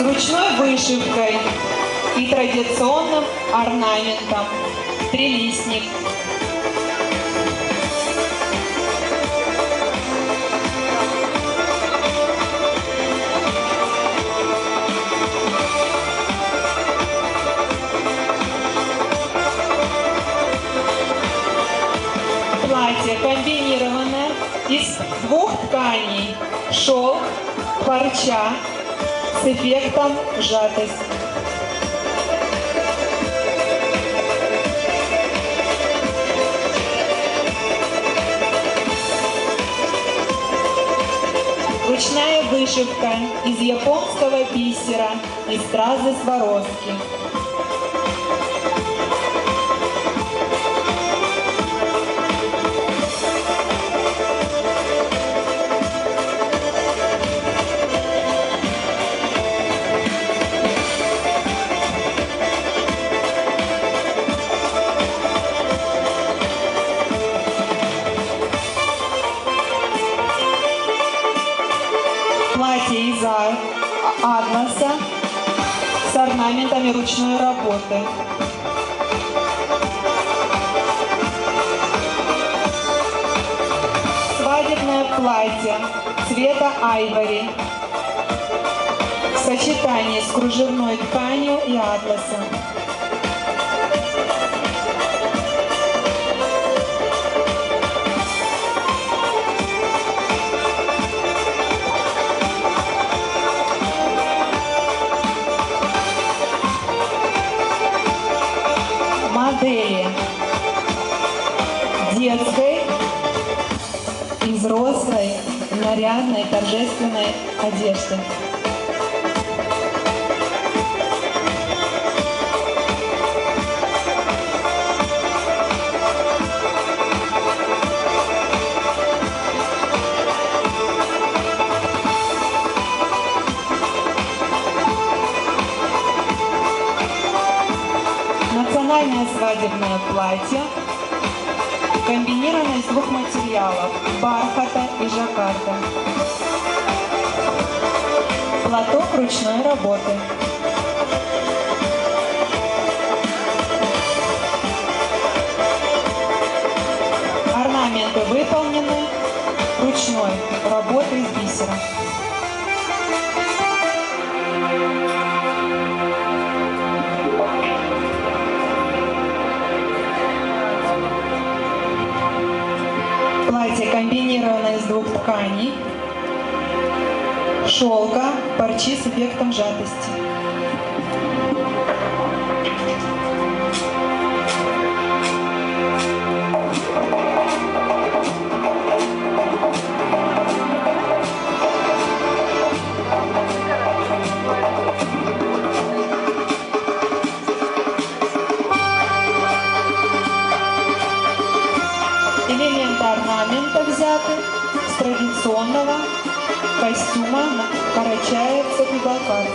ручной вышивкой и традиционным орнаментом. Трилистник. Платье комбинированное из двух тканей: шелк, парча с эффектом сжатость. Ручная вышивка из японского бисера и стразы Сваровски. Платье из атласа с орнаментами ручной работы. Свадебное платье цвета айвори в сочетании с кружевной тканью и атласом. Модели детской и взрослой нарядной торжественной одежды. Национальное свадебное платье комбинировано из двух материалов – бархата и жаккарда. Платок ручной работы. Орнаменты выполнены ручной работой из бисера. Платье комбинировано из двух тканей: шелка, парчи с эффектом сжатости. Элементы орнамента взяты с традиционного костюма Карачаевца-Бибакар.